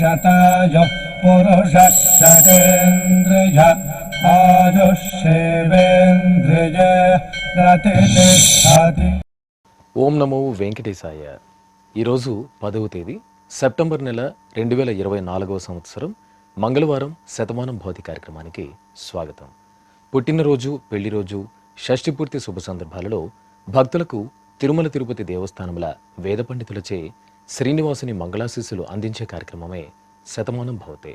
శతాయు పురుషः శతేంద్రియ ఆయుష్యేవేంద్రియ ప్రతిష్టతి. ఓం నమో వెంకటేశాయ. ఈరోజు 10వ తేదీ సెప్టెంబర్ నెల 2024వ సంవత్సరం మంగళవారం శతమానం భౌతి కార్యక్రమానికి స్వాగతం. పుట్టినరోజు, పెళ్లిరోజు, షష్ఠిపూర్తి శుభ సందర్భాలలో భక్తులకు తిరుమల తిరుపతి దేవస్థానముల వేద పండితులచే శ్రీనివాసుని మంగళాశీస్సులు అందించే కార్యక్రమమే శతమానం భౌతే.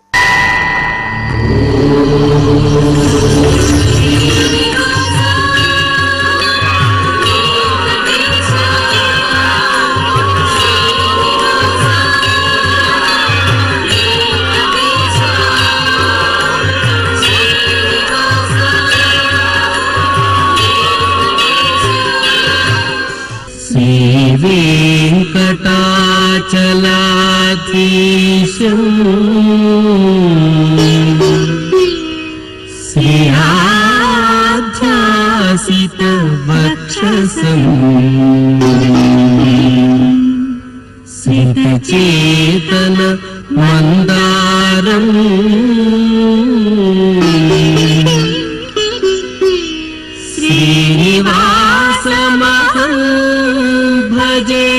శ్రీవేంకటాచలాధీశం శ్రీయాధ్యాసితవక్షసం సితచేతన మందారం శ్రీనివాసమహం భజే.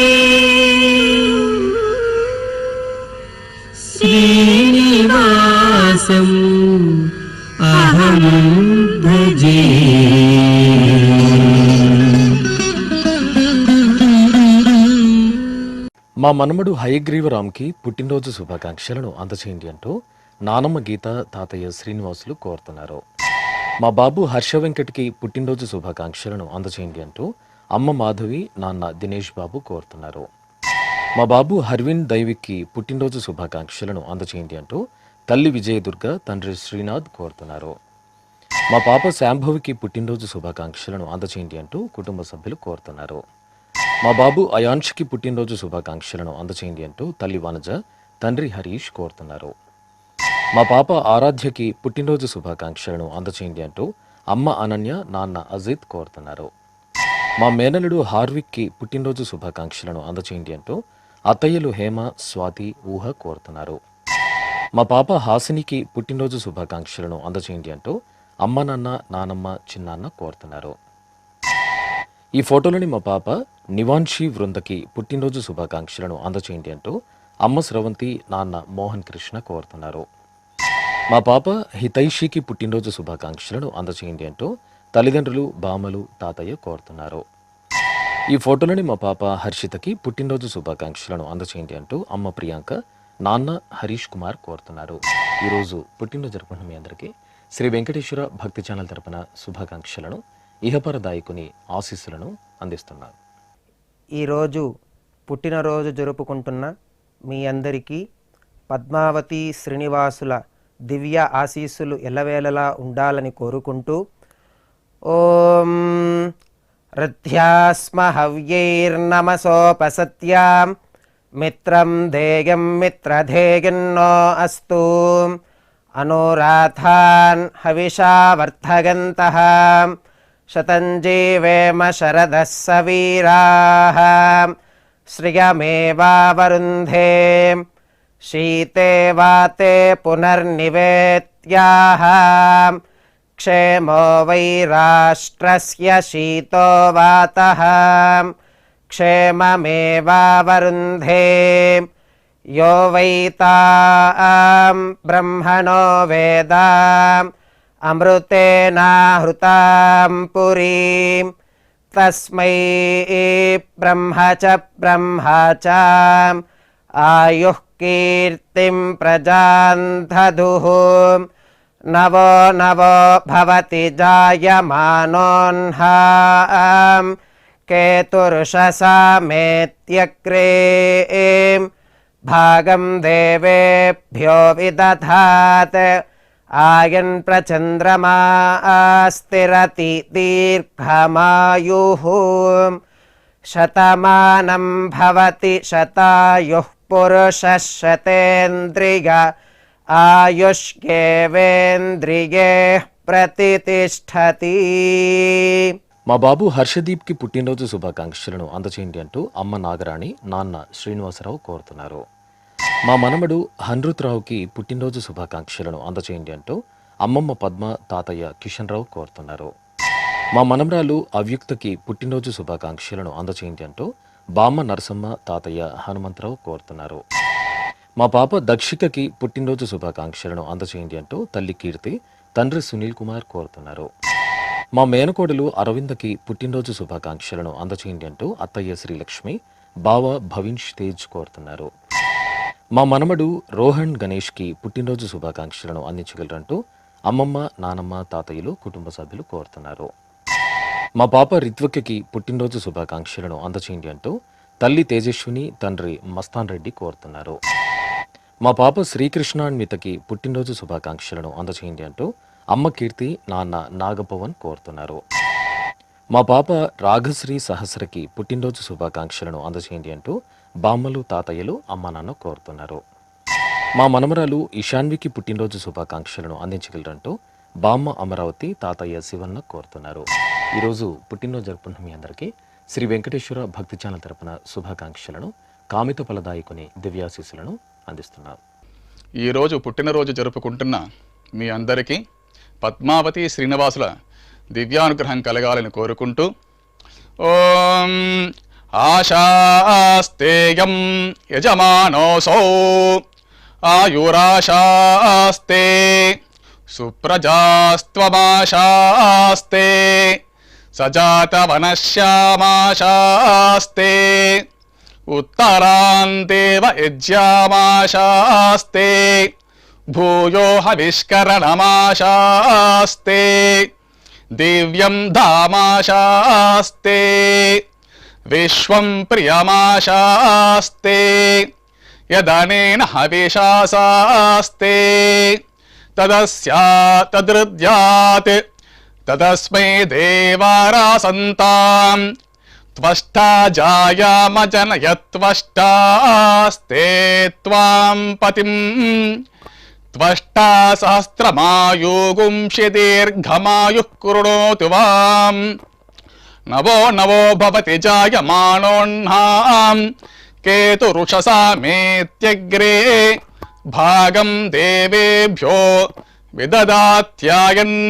శ్రీనివాసం అహం భజే. మా మనమడు హయగ్రీవరామ్కి పుట్టినరోజు శుభాకాంక్షలను అందచేయండి అంటూ నానమ్మ గీత, తాతయ్య శ్రీనివాసులు కోరుతున్నారు. మా బాబు హర్ష వెంకట్కి పుట్టినరోజు శుభాకాంక్షలను అందచేయండి అంటూ అమ్మ మాధవి, నాన్న దినేష్ బాబు కోరుతున్నారు. మా బాబు హర్విన్ దైవిక్కి పుట్టినరోజు శుభాకాంక్షలను అందచేయండి అంటూ తల్లి విజయదుర్గ, తండ్రి శ్రీనాథ్ కోరుతున్నారు. మా పాప శాంభవికి పుట్టినరోజు శుభాకాంక్షలను అందచేయండి అంటూ కుటుంబ సభ్యులు కోరుతున్నారు. మా బాబు అయాన్ష్కి పుట్టినరోజు శుభాకాంక్షలను అందచేయండి అంటూ తల్లి వనజ, తండ్రి హరీష్ కోరుతున్నారు. మా పాప ఆరాధ్యకి పుట్టినరోజు శుభాకాంక్షలను అందచేయండి అంటూ అమ్మ అనన్య, నాన్న అజిత్ కోరుతున్నారు. మా మేనలుడు హార్విక్కి పుట్టినరోజు శుభాకాంక్షలను అందచేయండి అంటూ అత్తయ్యలు హేమ, స్వాతి, ఊహ కోరుతున్నారు. మా పాప హాసినికి పుట్టినరోజు శుభాకాంక్షలను అందచేయండి అంటూ అమ్మ, నాన్న, నానమ్మ, చిన్నాన్న కోరుతున్నారు. ఈ ఫోటోలోని మా పాప నివాన్షి వృందకి పుట్టినరోజు శుభాకాంక్షలను అందచేయండి అంటూ అమ్మ స్రవంతి, నాన్న మోహన్ కృష్ణ కోరుతున్నారు. మా పాప హితైషికి పుట్టినరోజు శుభాకాంక్షలను అందచేయండి అంటూ తల్లిదండ్రులు, బామలు, తాతయ్య కోరుతున్నారు. ఈ ఫోటోలోని మా పాప హర్షితకి పుట్టినరోజు శుభాకాంక్షలను అందచేయండి అంటూ అమ్మ ప్రియాంక, నాన్న హరీష్ కుమార్ కోరుతున్నారు. ఈరోజు పుట్టినరోజు జరుపుకున్న మీ అందరికీ శ్రీ వెంకటేశ్వర భక్తి ఛానల్ తరపున శుభాకాంక్షలను, ఇహపరదాయకుని ఆశీస్సులను అందిస్తున్నారు. ఈరోజు పుట్టినరోజు జరుపుకుంటున్న మీ అందరికీ పద్మావతి శ్రీనివాసుల దివ్య ఆశీస్సులు ఎల్లవేళలా ఉండాలని కోరుకుంటూ ఓం రథ్యాస్మ హవ్యైర్నమసోపసత్యాం మిత్రం ధేయం మిత్రధేయన్నో అస్తు అనురాధాన్ హవిషా వర్ధగంతః శతం జీవేమ శరదః సవీరాః శ్రియమేవావరుంధే శీతే వాతే పునర్నివేత్యాః క్షేమో వై రాష్ట్రస్య శీతో వాతః క్షేమమేవావరుంధే యో వై తాం బ్రహ్మణో వేద అమృతేనాహృతాం పురీం తస్మై బ్రహ్మ చ బ్రహ్మ చ ఆయుః కీర్తిం ప్రజాన్ దదుః నవో నవో భవతి జాయమానోన్హాం కేతుర్షసామేత్యగ్రే భాగం దేవేభ్యో విదధాత్ ఆయన్ ప్రచంద్రమా స్థిరతి దీర్ఘమాయుః శతమానం భవతి శతాయుః పురుషः శతేంద్రియ ఆయుష్యేవేంద్రియే ప్రతిష్టతి. మా బాబు హర్షదీప్కి పుట్టినరోజు శుభాకాంక్షలను అందచేయండి అంటూ అమ్మ నాగరాణి, నాన్న శ్రీనివాసరావు కోరుతున్నారు. మా మనమడు హన్రుత్రావుకి పుట్టినరోజు శుభాకాంక్షలను అందచేయండి అంటూ అమ్మమ్మ పద్మ తాతయ్య కిషన్ రావు కోరుతున్నారు. మా మనమరాలు అవ్యుక్తకి పుట్టినరోజు శుభాకాంక్షలను అందచేయండి అంటూ బామ్మ నరసమ్మ తాతయ్య హనుమంతరావు కోరుతున్నారు. మా పాప దక్షికకి పుట్టినరోజు శుభాకాంక్షలను అందచేయండి అంటూ తల్లి కీర్తి తండ్రి సునీల్ కుమార్ కోరుతున్నారు. మా మేనకోడలు అరవిందకి పుట్టినరోజు శుభాకాంక్షలను అందచేయండి అంటూ అత్తయ్య శ్రీలక్ష్మి బావ భవిన్స్ తేజ్ కోరుతున్నారు. మా మనమడు రోహన్ గణేష్కి పుట్టినరోజు శుభాకాంక్షలను అందించగలరంటూ అమ్మమ్మ నానమ్మ తాతయ్యలు కుటుంబ సభ్యులు కోరుతున్నారు. మా పాప రిత్వికకి పుట్టినరోజు శుభాకాంక్షలను అందచేయండి అంటూ తల్లి తేజస్విని తండ్రి మస్తాన్ రెడ్డి కోరుతున్నారు. మా పాప శ్రీకృష్ణాన్వితకి పుట్టినరోజు శుభాకాంక్షలను అందచేయండి అంటూ అమ్మ కీర్తి నాన్న నాగపవన్ కోరుతున్నారు. మా పాప రాఘశ్రీ సహస్రకి పుట్టినరోజు శుభాకాంక్షలను అందచేయండి అంటూ బామ్మలు తాతయ్యలు అమ్మ నాన్న కోరుతున్నారు. మా మనమరాలు ఇషాన్వికి పుట్టినరోజు శుభాకాంక్షలను అందించగలరంటూ బామ్మ అమరావతి తాతయ్య శివన్న కోరుతున్నారు. ఈరోజు పుట్టినరోజు జరుపుకున్న మీ అందరికీ శ్రీ వెంకటేశ్వర భక్తి ఛానల్ తరపున శుభాకాంక్షలను కామిత ఫలదాయకుని దివ్యాశీస్సులను అందిస్తున్నారు. ఈరోజు పుట్టినరోజు జరుపుకుంటున్న మీ అందరికీ పద్మావతి శ్రీనివాసుల దివ్యానుగ్రహం కలగాలని కోరుకుంటూ ఓం ఆశాస్తేయం యజమానోసౌ ఆయురాశాస్తే సుప్రజాస్త్వమాశాస్తే సజాతవనశ్యామాశాస్తే ఉత్తరాందేవ యజ్యామాశాస్తే భూయో హవిష్కరణమాశాస్తే దివ్యం ధామాశాస్తే విశ్వం ప్రియమాశాస్తే యదనేన హవిషాశాస్తే తదృద్యాత్ తదస్మై దేవారాసంతాం త్వష్టా జాయామజనయత్వష్టాస్తే త్వాం పతిం త్వష్టా సహస్రమాయుగుంషి దీర్ఘమాయుః కృణోతు వాం నవో నవో భవతి జాయమానోన్నాం కేతురుషసామేత్యగ్రే భాగం దేవేభ్యో విదదాత్యాయన్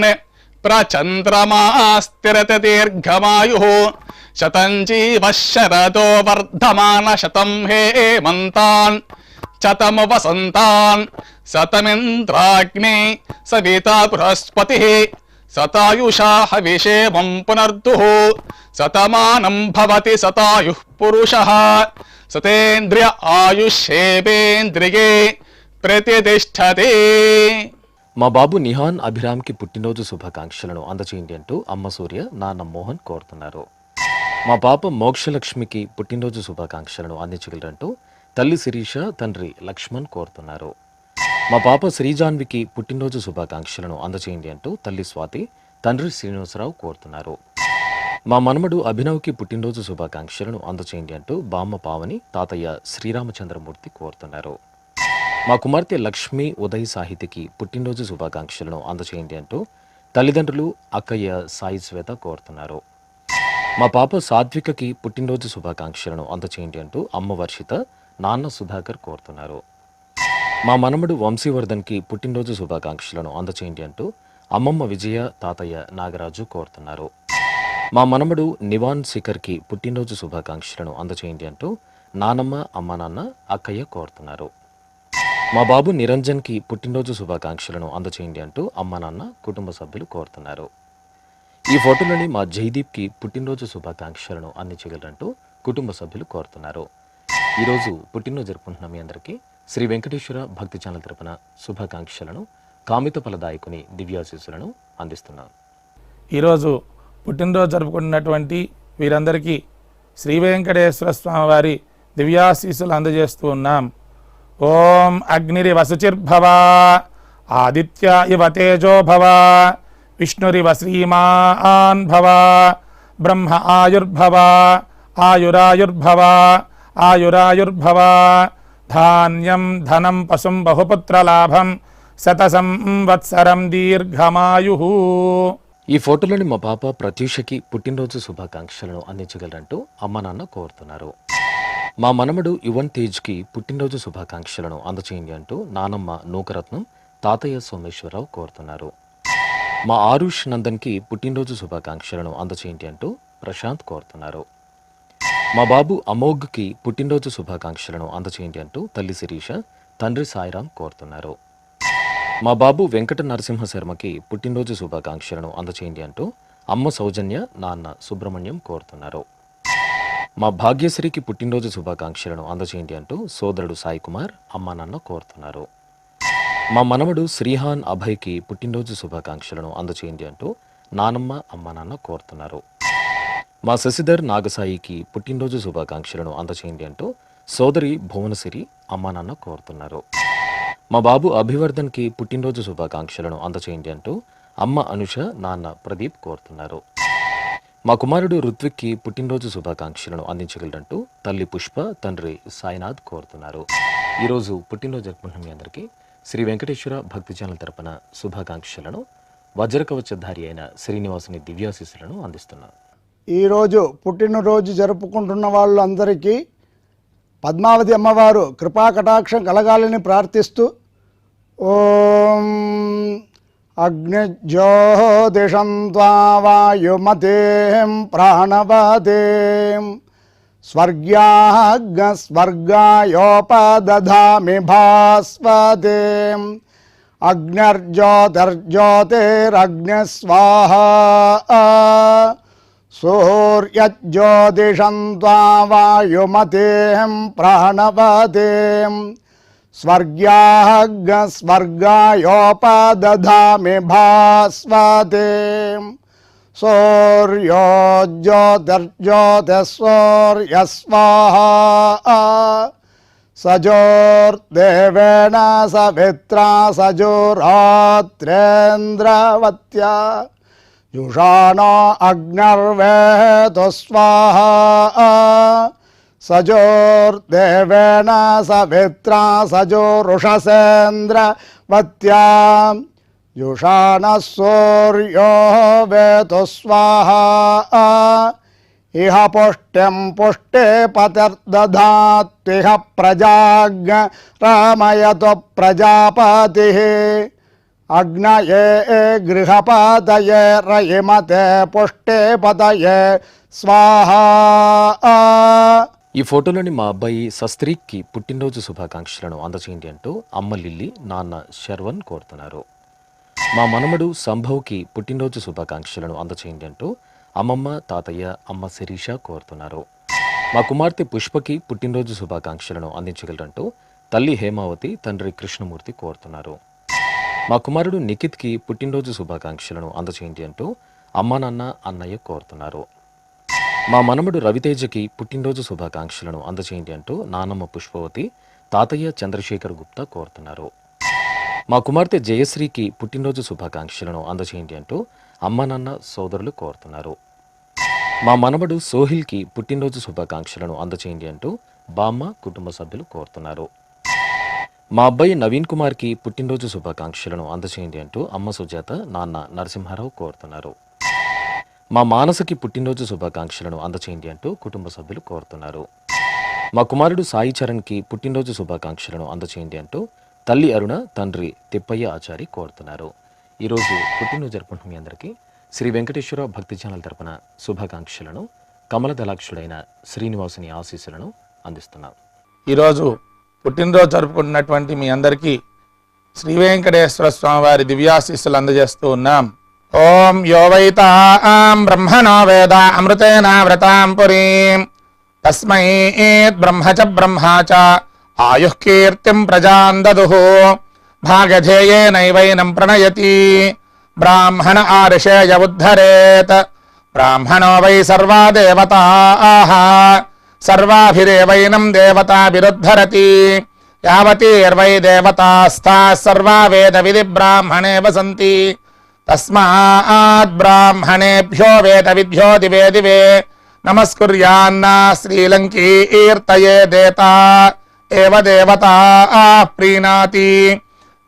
ప్రచంద్రమాస్తిరత దీర్ఘమాయుః శతం జీవః శరదో వర్ధమాన శతం హేమంతాన్ శతం వసంతాన్ శతమింద్రాగ్నే సవితా బృహస్పతిః శతాయుషా హవిషేమం పునర్దుః శతమానం భవతి శతాయుః పురుషః శతేంద్రియ ఆయుష్యేవేంద్రియే ప్రతిష్టతే. మా బాబు నిహాన్ అభిరామ్కి పుట్టినరోజు శుభాకాంక్షలను అందచేయండి అంటూ అమ్మ సూర్య నాన్న మోహన్ కోరుతున్నారు. మా పాప మోక్షలక్ష్మికి పుట్టినరోజు శుభాకాంక్షలను అందించగలరంటూ తల్లి శిరీష తండ్రి లక్ష్మణ్ కోరుతున్నారు. మా పాప శ్రీజాన్వికి పుట్టినరోజు శుభాకాంక్షలను అందచేయండి అంటూ తల్లి స్వాతి తండ్రి శ్రీనివాసరావు కోరుతున్నారు. మా మనమడు అభినవ్కి పుట్టినరోజు శుభాకాంక్షలను అందచేయండి అంటూ బామ్మ పావని తాతయ్య శ్రీరామచంద్రమూర్తి కోరుతున్నారు. మా కుమార్తె లక్ష్మి ఉదయ్ సాహితికి పుట్టినరోజు శుభాకాంక్షలను అందచేయండి అంటూ తల్లిదండ్రులు అక్కయ్య సాయి శ్వేత కోరుతున్నారు. మా పాప సాత్వికకి పుట్టినరోజు శుభాకాంక్షలను అందచేయండి అంటూ అమ్మ వర్షిత నాన్న సుధాకర్ కోరుతున్నారు. మా మనమడు వంశీవర్ధన్కి పుట్టినరోజు శుభాకాంక్షలను అందచేయండి అంటూ అమ్మమ్మ విజయ తాతయ్య నాగరాజు కోరుతున్నారు. మా మనమడు నివాన్ శిఖర్కి పుట్టినరోజు శుభాకాంక్షలను అందచేయండి అంటూ నానమ్మ అమ్మ నాన్న అక్కయ్య కోరుతున్నారు. మా బాబు నిరంజన్కి పుట్టినరోజు శుభాకాంక్షలను అందచేయండి అంటూ అమ్మ నాన్న కుటుంబ సభ్యులు కోరుతున్నారు. ఈ ఫోటోలోని మా జైదీప్కి పుట్టినరోజు శుభాకాంక్షలను అందించగలరంటూ కుటుంబ సభ్యులు కోరుతున్నారు. ఈరోజు పుట్టినరోజు జరుపుకుంటున్న మీ అందరికీ శ్రీ వెంకటేశ్వర భక్తి ఛానల్ తరపున శుభాకాంక్షలను కామిత ఫలదాయకుని దివ్యాశీస్సులను అందిస్తున్నాను. ఈరోజు పుట్టినరోజు జరుపుకుంటున్నటువంటి వీరందరికీ శ్రీ వెంకటేశ్వర స్వామి వారి దివ్యాశీస్సులు అందజేస్తూ ఉన్నాం. ఓం అగ్నిరివ శుచిర్భవ ఆదిత్య ఇవ తేజో భవ విష్ణురివ శ్రీమాన్ భవ బ్రహ్మ ఆయుర్భవ ఆయురాయుర్భవ ఆయురాయుర్భవ ధాన్యం ధనం పశుం బహుపుత్రలాభం శత సంవత్సరం దీర్ఘమాయుః. ఈ ఫోటోలోని మా పాప ప్రత్యూషకి పుట్టినరోజు శుభాకాంక్షలను అందించగలరంటూ అమ్మ నాన్న కోరుతున్నారు. మా మనమడు యువన్ తేజ్కి పుట్టినరోజు శుభాకాంక్షలను అందచేయండి అంటూ నానమ్మ నూకరత్నం తాతయ్య సోమేశ్వరరావు కోరుతున్నారు. మా ఆరుష్ నందన్కి పుట్టినరోజు శుభాకాంక్షలను అందచేయండి అంటూ ప్రశాంత్ కోరుతున్నారు. మా బాబు అమోఘ్కి పుట్టినరోజు శుభాకాంక్షలను అందచేయండి అంటూ తల్లి శిరీష, తండ్రి సాయిరాం కోరుతున్నారు. మా బాబు వెంకట నరసింహ శర్మకి పుట్టినరోజు శుభాకాంక్షలను అందచేయండి అంటూ అమ్మ సౌజన్య, నాన్న సుబ్రహ్మణ్యం కోరుతున్నారు. మా భాగ్యశ్రీకి పుట్టినరోజు శుభాకాంక్షలను అందచేయండి అంటూ సోదరుడు సాయి కుమార్, అమ్మ నాన్న కోరుతున్నారు. మా మనవడు శ్రీహాన్ అభయ్కి పుట్టినరోజు శుభాకాంక్షలను అందచేయండి అంటూ నానమ్మ, అమ్మ నాన్న కోరుతున్నారు. మా శశిధర్ నాగసాయికి పుట్టినరోజు శుభాకాంక్షలను అందచేయండి అంటూ సోదరి భువనసిరి, అమ్మ నాన్న కోరుతున్నారు. మా బాబు అభివర్ధన్కి పుట్టినరోజు శుభాకాంక్షలను అందచేయండి అంటూ అమ్మ అనుష, నాన్న ప్రదీప్ కోరుతున్నారు. మా కుమారుడు రుత్విక్కి పుట్టినరోజు శుభాకాంక్షలను అందించగలరంటూ తల్లి పుష్ప, తండ్రి సాయినాథ్ కోరుతున్నారు. ఈరోజు పుట్టినరోజు జరుపుకుంటున్న మీ అందరికీ శ్రీ వెంకటేశ్వర భక్తి ఛానల్ తరపున శుభాకాంక్షలను వజ్రకవచధారి అయిన శ్రీనివాసుని దివ్యాశీస్సులను అందిస్తున్నాను. ఈరోజు పుట్టినరోజు జరుపుకుంటున్న వాళ్ళందరికీ పద్మావతి అమ్మవారు కృపా కటాక్షం కలగాలని ప్రార్థిస్తూ ఓం అగ్నిజ్యోతిషం త్వా వాయుమతేం ప్రాణవతేం స్వర్గాయోపదధామి భాస్వతేం అగ్నిర్జ్యోతిర్జ్యోతిరగ్నిస్వాహా సూర్యజ్యోతిషం త్వా వాయుమతేం ప్రాణవతేం స్వర్గాయోపదధామి భాస్వతేం సూర్యో జ్యోతిర్జ్యోతిస్సూర్యస్వాహా సజోర్దేవేణ సవిత్రా సజోరాత్రేంద్రవత్యా యుషానో అగ్నిర్వేతు స్వాహా సజోర్దేవేణ సవిత్రా సజోరుషసేంద్రవత్యా యుషానః సూర్యో వేతు స్వాహా ఇహ పుష్టిం పుష్టే పతిర్దధాత్విహ ప్రజాగ్రమయతు ప్రజాపతిః అగ్నయే గృహపతయే రయిమతే పుష్టే పతయే స్వాహా. ఈ ఫోటోలోని మా అబ్బాయి సస్త్రీక్కి పుట్టినరోజు శుభాకాంక్షలను అందచేయండి అంటూ అమ్మ లిల్లీ, నాన్న శర్వన్ కోరుతున్నారు. మా మనమడు సంభవ్కి పుట్టినరోజు శుభాకాంక్షలను అందచేయండి అంటూ అమ్మమ్మ, తాతయ్య, అమ్మ శిరీష కోరుతున్నారు. మా కుమార్తె పుష్పకి పుట్టినరోజు శుభాకాంక్షలను అందించగలరంటూ తల్లి హేమావతి, తండ్రి కృష్ణమూర్తి కోరుతున్నారు. మా కుమారుడు నిఖిత్కి పుట్టినరోజు శుభాకాంక్షలను అందచేయండి అంటూ అమ్మ, నాన్న, అన్నయ్య కోరుతున్నారు. మా మనమడు రవితేజకి పుట్టినరోజు శుభాకాంక్షలను అందచేయండి అంటూ నానమ్మ పుష్పవతి, తాతయ్య చంద్రశేఖర్ గుప్తా కోరుతున్నారు. మా కుమార్తె జయశ్రీకి పుట్టినరోజు శుభాకాంక్షలను అందచేయండి అంటూ అమ్మ, నాన్న, సోదరులు కోరుతున్నారు. మా మనవడు సోహిల్కి పుట్టినరోజు శుభాకాంక్షలను అందచేయండి అంటూ బామ్మ, కుటుంబ సభ్యులు కోరుతున్నారు. మా అబ్బాయి నవీన్ కుమార్కి పుట్టినరోజు శుభాకాంక్షలను అందచేయండి అంటూ అమ్మ సుజాత, నాన్న నరసింహారావు కోరుతున్నారు. మా మానసకి పుట్టినరోజు శుభాకాంక్షలను అందచేయండి అంటూ కుటుంబ సభ్యులు కోరుతున్నారు. మా కుమారుడు సాయి చరణ్కి పుట్టినరోజు శుభాకాంక్షలను అందచేయండి అంటూ తల్లి అరుణ, తండ్రి తిప్పయ్య ఆచారి కోరుతున్నారు. ఈరోజు పుట్టినరోజు జరుపుకుంటున్న మీ అందరికీ శ్రీ వెంకటేశ్వర భక్తి ఛానల్ తరపున శుభాకాంక్షలను కమలదళాక్షుడైన శ్రీనివాసుని ఆశీస్సులను అందిస్తున్నాం. ఈరోజు పుట్టినరోజు జరుపుకుంటున్నటువంటి మీ అందరికీ శ్రీ వెంకటేశ్వర స్వామి వారి దివ్యాశీస్సులు అందజేస్తూ ఉన్నాం. ఓం యో వైతాం బ్రహ్మణో వేద అమృతేన వ్రతాం పురీం తస్మై బ్రహ్మ చ బ్రహ్మా చ ఆయుః కీర్తిం ప్రజాం దదుః భాగధేయేనైవైనం ప్రణయతి బ్రాహ్మణ ఆర్షేయ ఉద్ధరేత్ బ్రాహ్మణో వై సర్వా దేవతాః సర్వాభిరేవైనం దేవతాభిరుద్ధరతి యావతీర్వై దేవతాస్థాః సర్వా వేద విధి బ్రాహ్మణే వసంతి తస్మాత్ బ్రాహ్మణేభ్యో వేద విద్యో దివే దివే నమస్కుర్యాన్నా శ్రీలంకీర్తయే దేతా ఏవ దేవతా ప్రీణాతి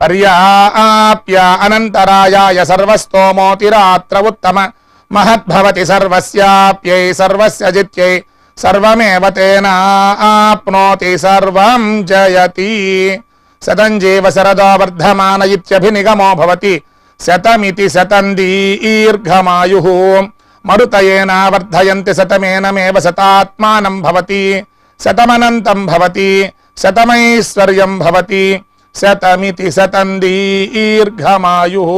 పర్యాప్య అనంతరాయాయ సర్వస్తోమోతిరాత్ర ఉత్తమ మహద్భవతి సర్వస్యాప్యై సర్వస్య జిత్యై సర్వమేవ తేనాప్నోతి సర్వం జయతి. శతం జీవ శరదో వర్ధమాన ఇత్యభినిగమో భవతి. శతమితి శతం దీర్ఘమాయుః. మరుతయేన వర్ధయంతి శతమేనమేవ శతాత్మానం భవతి. శతమనంతం భవతి. శతమైశ్వర్యం భవతి. శతమితి శతం దీర్ఘమాయుః.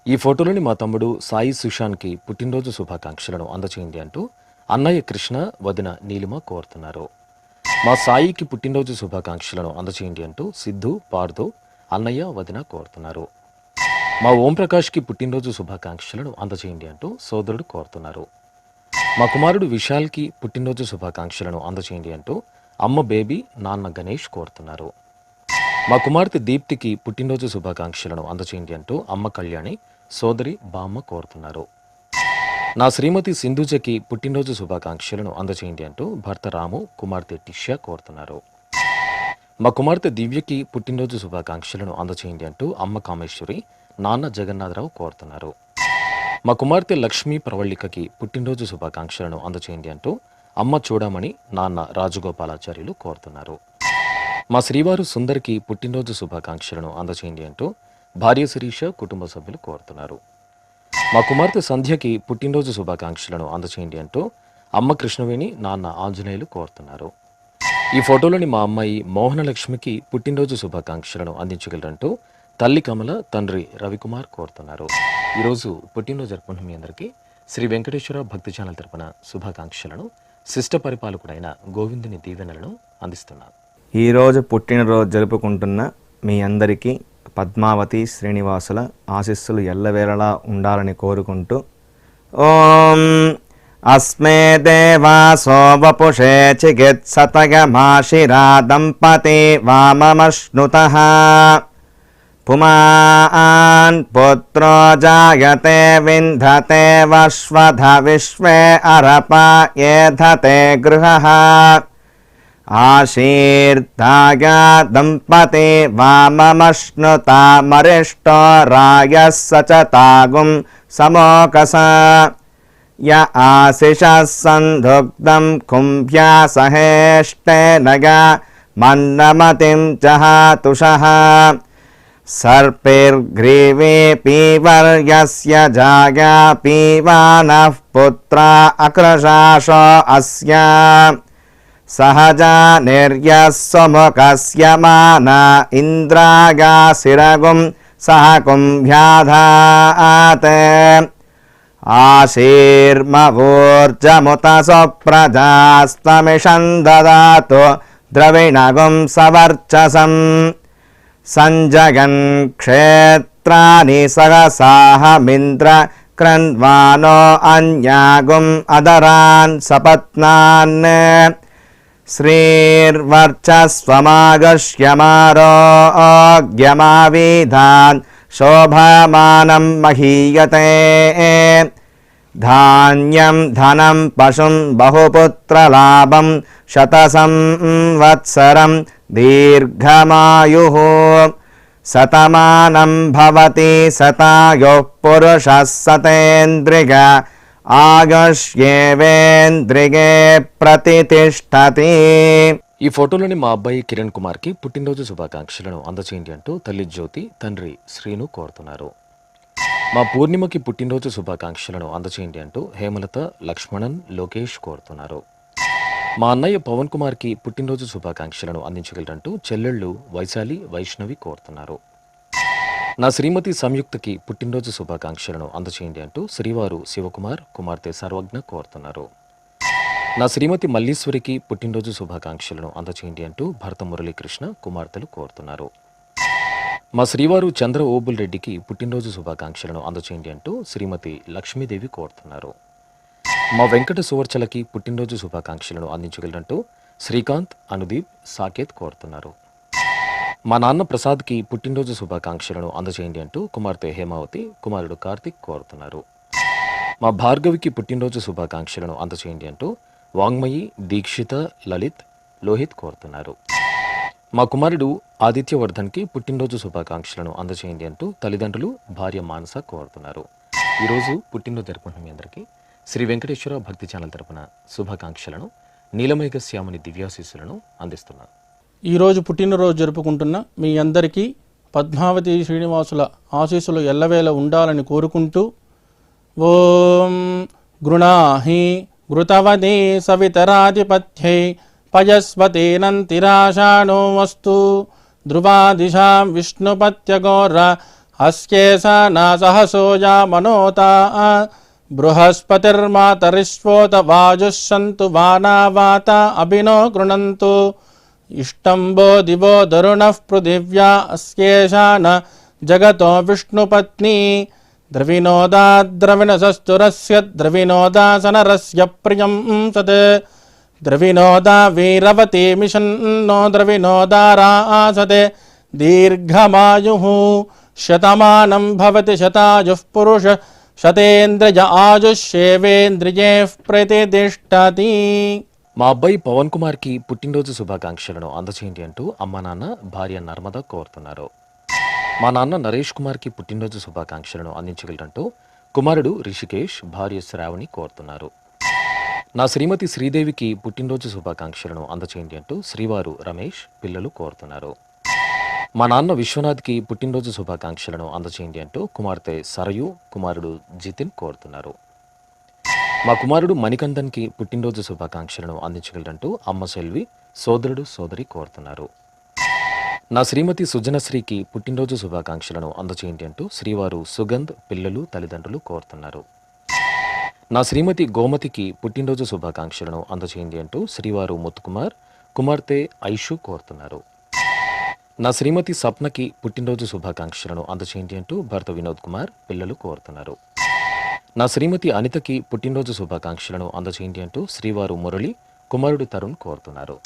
ఈ ఫోటోలోని మా తమ్ముడు సాయి సుశాంత్కి పుట్టినరోజు శుభాకాంక్షలను అందచేయండి అంటూ అన్నయ్య కృష్ణ, వదిన నీలిమ కోరుతున్నారు. మా సాయికి పుట్టినరోజు శుభాకాంక్షలను అందచేయండి అంటూ సిద్ధు, పార్థు, అన్నయ్య, వదిన కోరుతున్నారు. మా ఓంప్రకాష్కి పుట్టినరోజు శుభాకాంక్షలను అందచేయండి అంటూ సోదరుడు కోరుతున్నారు. మా కుమారుడు విశాల్కి పుట్టినరోజు శుభాకాంక్షలను అందచేయండి అంటూ అమ్మ బేబీ, నాన్న గణేష్ కోరుతున్నారు. మా కుమార్తె దీప్తికి పుట్టినరోజు శుభాకాంక్షలను అందచేయండి అంటూ అమ్మ కళ్యాణి, సోదరి బామ్మ కోరుతున్నారు. నా శ్రీమతి సింధుజకి పుట్టినరోజు శుభాకాంక్షలను అందచేయండి అంటూ భర్త రాము, కుమార్తె టిష్యా కోరుతున్నారు. మా కుమార్తె దివ్యకి పుట్టినరోజు శుభాకాంక్షలను అందచేయండి అంటూ అమ్మ కామేశ్వరి, నాన్న జగన్నాథరావు కోరుతున్నారు. మా కుమార్తె లక్ష్మీ ప్రవళికకి పుట్టినరోజు శుభాకాంక్షలను అందచేయండి అంటూ అమ్మ చూడమణి, నాన్న రాజగోపాలాచార్యులు కోరుతున్నారు. మా శ్రీవారు సుందర్కి పుట్టినరోజు శుభాకాంక్షలను అందచేయండి అంటూ భార్య శిరీష, కుటుంబ సభ్యులు కోరుతున్నారు. మా కుమార్తె సంధ్యకి పుట్టినరోజు శుభాకాంక్షలను అందచేయండి అంటూ అమ్మ కృష్ణవేణి, నాన్న ఆంజనేయులు కోరుతున్నారు. ఈ ఫోటోలోని మా అమ్మాయి మోహనలక్ష్మికి పుట్టినరోజు శుభాకాంక్షలను అందించగలరంటూ తల్లి కమల, తండ్రి రవికుమార్ కోరుతున్నారు. ఈరోజు పుట్టినరోజు జరుపుకున్న మీ అందరికీ శ్రీ వెంకటేశ్వర భక్తి ఛానల్ తరపున శుభాకాంక్షలను, శిష్ట పరిపాలకుడైన గోవిందుని దీవెనలను అందిస్తున్నాను. ఈరోజు పుట్టినరోజు జరుపుకుంటున్న మీ అందరికీ పద్మావతి శ్రీనివాసుల ఆశీస్సులు ఎల్లవేళలా ఉండాలని కోరుకుంటూ ఓం అస్మే దేవాసో వపుషే చికిత్సతగమాశిరా దంపతి వామమశ్నుతః పుమాన్ పుత్రో జాయతే వింధతే వశ్వధ విశ్వే అరప ఏధతే గృహః ఆశీర్దాయ దంపతి వామమశ్నుతామరిష్టో రాయः సచతాగుం సమోకస య ఆశిషः సంధుగ్ధం కుంభ్యా సహేష్టేనగ మన్నమతిం జహాతుషః సర్పిర్గ్రీవే పీవర్యస్య జాయా పీవానః పుత్రా అక్రశాశో అస్య సహజా నిర్యస్సుముఖస్య మాన ఇంద్రాగాశిరగుం సహ కుంభ్యాధాత్ ఆశీర్మవోర్జముత సుప్రజాస్తమిషం దదాతు ద్రవిణగుం సవర్చసం సంజగన్ క్షేత్రాని సహసాహమింద్ర క్రన్వానో అన్యాగుం అదరాన్ సపత్నాన్ శ్రీర్వర్చస్వమాగశ్యమారోగ్యమావిధాన్ శోభమానం మహీయతే ధాన్యం ధనం పశుం బహుపుత్రలాభం శతసంవత్సరం దీర్ఘమాయుః శతమానం భవతి శతాయుః పురుషः శతేంద్రియ ఆయుష్యేవేంద్రియే ప్రతితిష్ఠతి. ఈ ఫోటోలోని మా అబ్బాయి కిరణ్ కుమార్కి పుట్టినరోజు శుభాకాంక్షలను అందచేయండి అంటూ తల్లి జ్యోతి, తండ్రి శ్రీను కోరుతున్నారు. మా పూర్ణిమకి పుట్టినరోజు శుభాకాంక్షలను అందచేయండి అంటూ హేమలత, లక్ష్మణన్, లోకేష్ కోరుతున్నారు. మా అన్నయ్య పవన్ కుమార్కి పుట్టినరోజు శుభాకాంక్షలను అందించగలరంటూ చెల్లెళ్ళు వైశాలి, వైష్ణవి కోరుతున్నారు. నా శ్రీమతి సంయుక్తకి పుట్టినరోజు శుభాకాంక్షలను అందచేయండి అంటూ శ్రీవారు శివకుమార్, కుమార్తె సర్వజ్ఞ కోరుతున్నారు. నా శ్రీమతి మల్లీశ్వరికి పుట్టినరోజు శుభాకాంక్షలను అందచేయండి అంటూ భర్త మురళీకృష్ణ, కుమార్తెలు కోరుతున్నారు. మా శ్రీవారు చంద్ర ఓబుల్ రెడ్డికి పుట్టినరోజు శుభాకాంక్షలను అందచేయండి అంటూ శ్రీమతి లక్ష్మీదేవి కోరుతున్నారు. మా వెంకట సువర్చలకి పుట్టినరోజు శుభాకాంక్షలను అందించగలరంటూ శ్రీకాంత్, అనుదీప్, సాకేత్ కోరుతున్నారు. మా నాన్న ప్రసాద్కి పుట్టినరోజు శుభాకాంక్షలను అందచేయండి అంటూ కుమార్తె హేమావతి, కుమారుడు కార్తిక్ కోరుతున్నారు. మా భార్గవికి పుట్టినరోజు శుభాకాంక్షలను అందచేయండి అంటూ వాంగ్మయి, దీక్షిత, లలిత్, లోహిత్ కోరుతున్నారు. మా కుమారుడు ఆదిత్యవర్ధన్కి పుట్టినరోజు శుభాకాంక్షలను అందచేయండి అంటూ తల్లిదండ్రులు, భార్య మానస కోరుతున్నారు. ఈరోజు పుట్టినరోజు జరుపుకుంటున్న మీ అందరికీ శ్రీ వెంకటేశ్వర భక్తి ఛానల్ తరపున శుభాకాంక్షలను, నీలమేఘ శ్యాముని దివ్యాశీస్సులను అందిస్తున్నాను. ఈరోజు పుట్టినరోజు జరుపుకుంటున్న మీ అందరికీ పద్మావతి శ్రీనివాసుల ఆశీస్సులు ఎల్లవేళ ఉండాలని కోరుకుంటూ, ఓం గృణాహి ఘృతవదే సవితరాధిపత్యై పయస్వతేనంతిరాశానో వస్తు ధ్రువాదిశాం విష్ణుపత్యగోర హస్యేశానా సహసోజా మనోతా బృహస్పతిర్మాతరిష్వోత వాజుః సంతు వానావాత అభినో గృణంతు ఇష్టంబో దివో దరుణః పృథివ్యా అస్యేశాన జగతో విష్ణుపత్ని ద్రవినోదాద్రవిణసస్తురస్య ద్రవినోదాసనరస్య ప్రియం సత్ ద్రవినోదా వీరవతి మిషన్నో ద్రవినోదారాసతే దీర్ఘమాయుః శతమానం భవతి శతాయుః పురుష శతేంద్రియ ఆయుష్యేవేంద్రియే ప్రతిష్టతి. మా అబ్బాయి పవన్ కుమార్కి పుట్టినరోజు శుభాకాంక్షలను అందచేయండి అంటూ అమ్మా నాన్న, భార్య నర్మద కోరుతున్నారు. మా నాన్న నరేష్ కుమార్కి పుట్టినరోజు శుభాకాంక్షలను అందించగలరంటూ కుమారుడు రిషికేష్, భార్య శ్రావణి కోరుతున్నారు. నా శ్రీమతి శ్రీదేవికి పుట్టినరోజు శుభాకాంక్షలను అందచేయండి అంటూ శ్రీవారు రమేష్, పిల్లలు కోరుతున్నారు. మా నాన్న విశ్వనాథ్కి పుట్టినరోజు శుభాకాంక్షలను అందచేయండి అంటూ కుమార్తె సరయు, కుమారుడు జితిన్ కోరుతున్నారు. మా కుమారుడు మణికందన్కి పుట్టినరోజు శుభాకాంక్షలను అందించగలరంటూ అమ్మ సెల్వి, సోదరుడు సోదరి కోరుతున్నారు. నా శ్రీమతి సుజనశ్రీకి పుట్టినరోజు శుభాకాంక్షలను అందచేయండి అంటూ శ్రీవారు సుగంధ్, పిల్లలు, తల్లిదండ్రులు కోరుతున్నారు. నా శ్రీమతి గోమతికి పుట్టినరోజు శుభాకాంక్షలను అందచేయండి అంటూ శ్రీవారు ముత్తుకుమార్, కుమార్తె ఐషు కోరుతున్నారు. నా శ్రీమతి సప్నకి పుట్టినరోజు శుభాకాంక్షలను అందచేయండి అంటూ భర్త వినోద్ కుమార్, పిల్లలు కోరుతున్నారు. నా శ్రీమతి అనితకి పుట్టినరోజు శుభాకాంక్షలను అందచేయండి అంటూ శ్రీవారు మురళి, కుమారుడు తరుణ్ కోరుతున్నారు.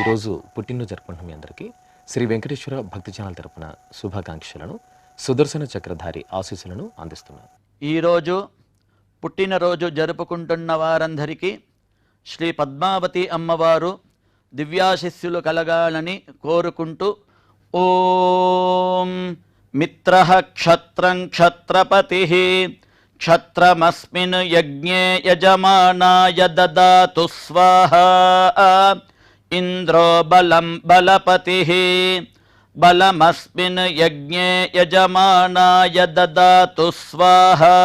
ఈరోజు పుట్టినరోజు జరుపుకుంటున్న మీ అందరికీ శ్రీ వెంకటేశ్వర భక్తి ఛానల్ తరపున శుభాకాంక్షలను, సుదర్శన చక్రధారి ఆశీస్సులను అందిస్తున్నాను. ఈరోజు పుట్టినరోజు జరుపుకుంటున్న వారందరికీ శ్రీ పద్మావతి అమ్మవారు దివ్యాశిస్సులు కలగాలని కోరుకుంటూ, ఓం మిత్రః క్షత్రం క్షత్రపతిః క్షత్రమస్మిన్ యజ్ఞే యజమానాయ దదాతు స్వాహా ఇంద్రో బలం బలపతిః బలమస్మిన్ యజ్ఞే యజమానాయ దదాతు స్వాహా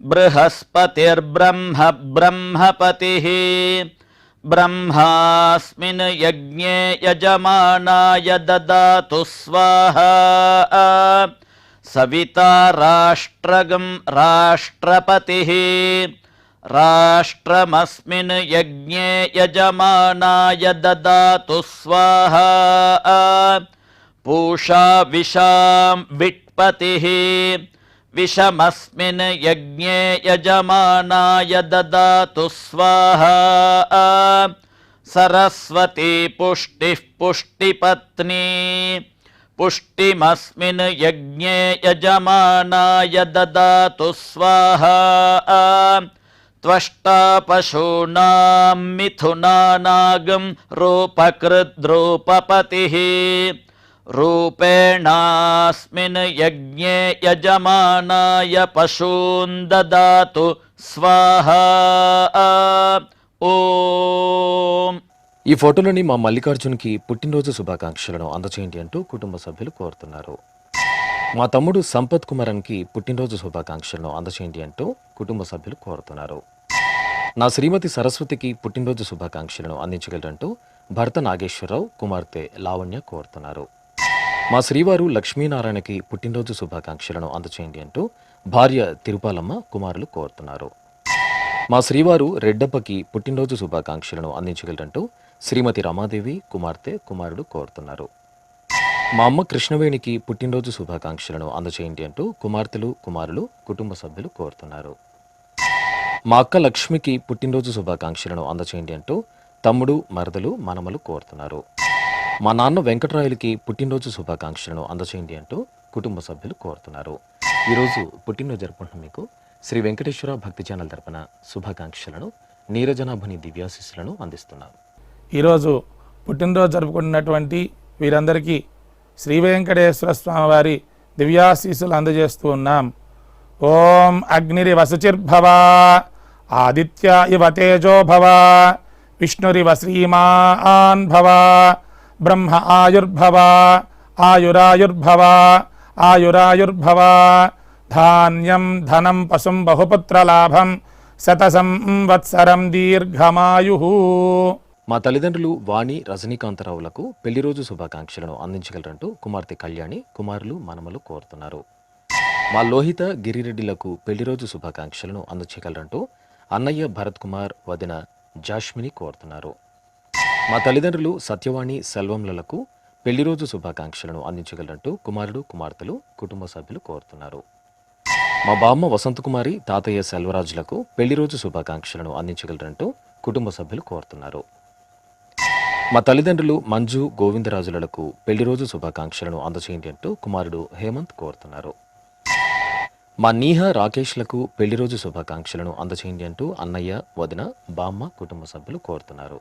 బృహస్పతిర్బ్రహ్మ బ్రహ్మపతిః బ్రహ్మాస్మిన్ యజ్ఞే యజమానాయ దదాతు స్వాహా సవితా రాష్ట్రగం రాష్ట్రపతిః రాష్ట్రమస్మిన్ యజ్ఞే యజమానాయ దదాతు స్వాహా పూషా విషాం విట్పతిః విషమస్మిన్ యజ్ఞే యజమానాయ దదాతు స్వాహా సరస్వతీ పుష్టిః పుష్టిపత్ని పుష్టిమస్మిన్ యజ్ఞే యజమానాయ దదాతు స్వాహా త్వష్టా పశూనాం మిథునానాగం రూపకృద్రూపపతిః రూపేణాస్మిన్ యజ్ఞే యజమానాయ పశూన్ దదాతు స్వాహా. ఓం. ఈ ఫోటోలోని మా మల్లికార్జున్కి పుట్టినరోజు శుభాకాంక్షలను అందచేయండి అంటూ కుటుంబ సభ్యులు కోరుతున్నారు. మా తమ్ముడు సంపత్ కుమారన్కి పుట్టినరోజు శుభాకాంక్షలను అందచేయండి అంటూ కుటుంబ సభ్యులు కోరుతున్నారు. నా శ్రీమతి సరస్వతికి పుట్టినరోజు శుభాకాంక్షలను అందించగలరంటూ భర్త నాగేశ్వరరావు, కుమార్తె లావణ్య కోరుతున్నారు. మా శ్రీవారు లక్ష్మీనారాయణకి పుట్టినరోజు శుభాకాంక్షలను అందచేయండి అంటూ భార్య తిరుపాలమ్మ, కుమారులు కోరుతున్నారు. మా శ్రీవారు రెడ్డప్పకి పుట్టినరోజు శుభాకాంక్షలను అందించగలరంటూ శ్రీమతి రమాదేవి, కుమార్తె, కుమారుడు కోరుతున్నారు. మా అమ్మ కృష్ణవేణికి పుట్టినరోజు శుభాకాంక్షలను అందచేయండి అంటూ కుమార్తెలు, కుమారులు, కుటుంబ సభ్యులు కోరుతున్నారు. మా అక్క లక్ష్మికి పుట్టినరోజు శుభాకాంక్షలను అందచేయండి అంటూ తమ్ముడు, మరదలు, మనమలు కోరుతున్నారు. మా నాన్న వెంకటరాయలకి పుట్టినరోజు శుభాకాంక్షలను అందచేయండి అంటూ కుటుంబ సభ్యులు కోరుతున్నారు. ఈరోజు పుట్టినరోజు జరుపుకుంటున్న మీకు శ్రీ వెంకటేశ్వర భక్తి ఛానల్ తరపున శుభాకాంక్షలను, నీరజనాభుని దివ్యాశీస్సులను అందిస్తున్నాను. ఈరోజు పుట్టినరోజు జరుపుకుంటున్నటువంటి వీరందరికీ శ్రీ వెంకటేశ్వర స్వామివారి దివ్యాశీస్సులు అందజేస్తూ ఉన్నాం. ఓం అగ్నిరివ శుచిర్భవ ఆదిత్య ఇవ తేజో భవ విష్ణురివ శ్రీమాన్ భవ బ్రహ్మ ఆయుర్భవ ఆయురాయుర్భవ ఆయురాయుర్భవ ధాన్యం ధనం పశుం బహుపుత్రలాభం శతసంవత్సరం దీర్ఘమాయు. మా తల్లిదండ్రులు వాణి రజనీకాంతరావులకు పెళ్లి రోజు శుభాకాంక్షలను అందించగలరంటూ కుమార్తె కళ్యాణి, కుమారులు, మనమలు కోరుతున్నారు. మా లోహిత గిరిరెడ్డిలకు పెళ్లి రోజు శుభాకాంక్షలను అందచేయగలరంటూ అన్నయ్య భరత్ కుమార్, వదిన జాష్మిని కోరుతున్నారు. మా తల్లిదండ్రులు సత్యవాణి, సెల్వంలకు పెళ్లి రోజు శుభాకాంక్షలను అందించగలరంటూ కుమారుడు, కుమార్తెలు, కుటుంబ సభ్యులు కోరుతున్నారు. మా బామ్మ వసంతకుమారి, తాతయ్య సెల్వరాజులకు పెళ్లి రోజు శుభాకాంక్షలను అందించగలరంటూ కుటుంబ సభ్యులు కోరుతున్నారు. మా తల్లిదండ్రులు మంజు, గోవిందరాజులకు పెళ్లి రోజు శుభాకాంక్షలను అందచేయండి అంటూ కుమారుడు హేమంత్ కోరుతున్నారు. మా నీహ, రాకేష్లకు పెళ్లి రోజు శుభాకాంక్షలను అందచేయండి అంటూ అన్నయ్య, వదిన, బామ్మ, కుటుంబ సభ్యులు కోరుతున్నారు.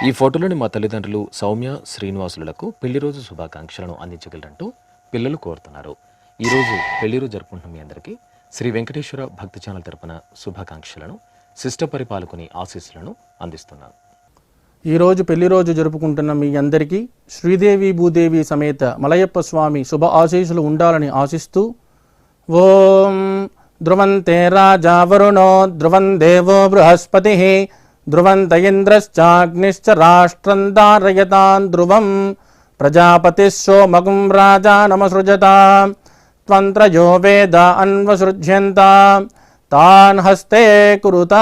ఈ ఫోటోలోని మా తల్లిదండ్రులు సౌమ్య, శ్రీనివాసులకు పెళ్లి రోజు శుభాకాంక్షలను అందించగలరంటూ పిల్లలు కోరుతున్నారు. ఈరోజు పెళ్లి రోజు జరుపుకుంటున్న మీ అందరికీ శ్రీ వెంకటేశ్వర భక్తి ఛానల్ తరపున శుభాకాంక్షలను, శిష్ట పరిపాలకుని ఆశీస్సులను అందిస్తున్నాను. ఈరోజు పెళ్లి రోజు జరుపుకుంటున్న మీ అందరికీ శ్రీదేవి భూదేవి సమేత మలయప్ప స్వామి శుభ ఆశీస్సులు ఉండాలని ఆశిస్తూ ఓం ధ్రువంతే రాజా వరుణో ధ్రువం దేవో బృహస్పతి ధ్రువంత ఇంద్రశ్చాగ్నిశ్చ రాష్ట్రం ధారయతాన్ ధ్రువం ప్రజాపతి సోమగుం రాజానమసృజత త్వంత్రయో వేద అన్వసృజ్యంత తాన్ హస్తే కురుత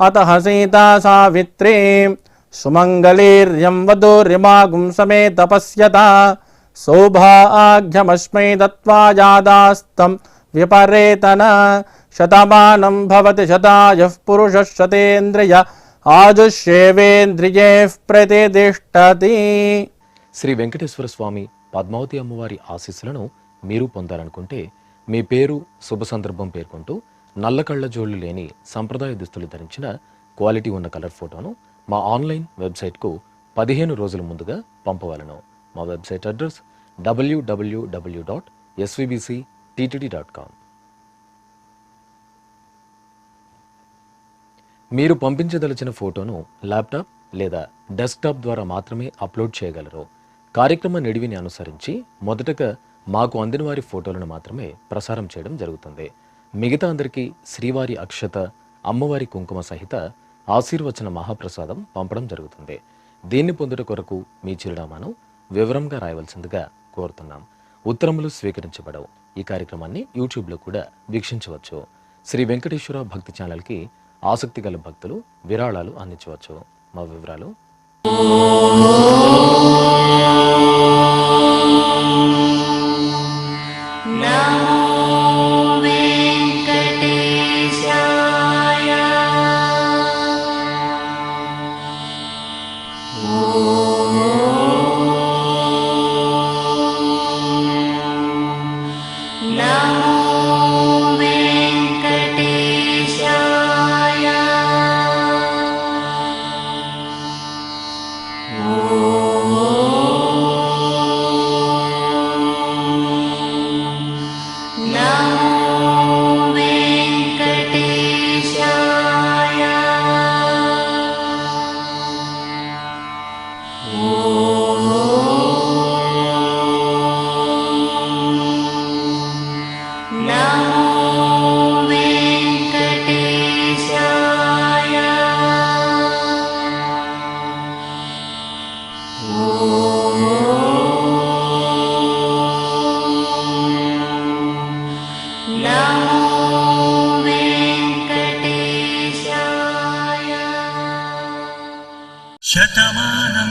అతః సీతా సావిత్రీ సుమంగళీర్యం వధూరిమాగుం సమేత పశ్యత సౌభాగ్యమస్మై దత్వా యాదాస్తం విపరేతన శతమానం భవతి శతాయః పురుషः శతేంద్రియ ఆజుష్యేవేంద్రియైః ప్రతిష్ఠతి. శ్రీ వెంకటేశ్వర స్వామి, పద్మావతి అమ్మవారి ఆశీస్సులను మీరు పొందాలనుకుంటే మీ పేరు, శుభ సందర్భం పేర్కొంటూ నల్ల కళ్ళ జోళ్లు లేని సంప్రదాయ దుస్తులు ధరించిన క్వాలిటీ ఉన్న కలర్ ఫోటోను మా ఆన్లైన్ వెబ్సైట్కు 15 రోజుల ముందుగా పంపవలను. మా వెబ్సైట్ అడ్రస్ www.svbcttd.com. మీరు పంపించదలిచిన ఫోటోను ల్యాప్టాప్ లేదా డెస్క్టాప్ ద్వారా మాత్రమే అప్లోడ్ చేయగలరు. కార్యక్రమ నిడివిని అనుసరించి మొదటగా మాకు అందిన వారి ఫోటోలను మాత్రమే ప్రసారం చేయడం జరుగుతుంది. మిగతా అందరికీ శ్రీవారి అక్షత, అమ్మవారి కుంకుమ సహిత ఆశీర్వచన మహాప్రసాదం పంపడం జరుగుతుంది. దీన్ని పొందుట కొరకు మీ చిరునామాను వివరంగా రాయవలసిందిగా కోరుతున్నాం. ఉత్తరములు స్వీకరించబడవు. ఈ కార్యక్రమాన్ని యూట్యూబ్లో కూడా వీక్షించవచ్చు. శ్రీ వెంకటేశ్వర భక్తి ఛానల్కి ఆసక్తి గల భక్తులు విరాళాలు అందించవచ్చు. మా వివరాలు శతమానం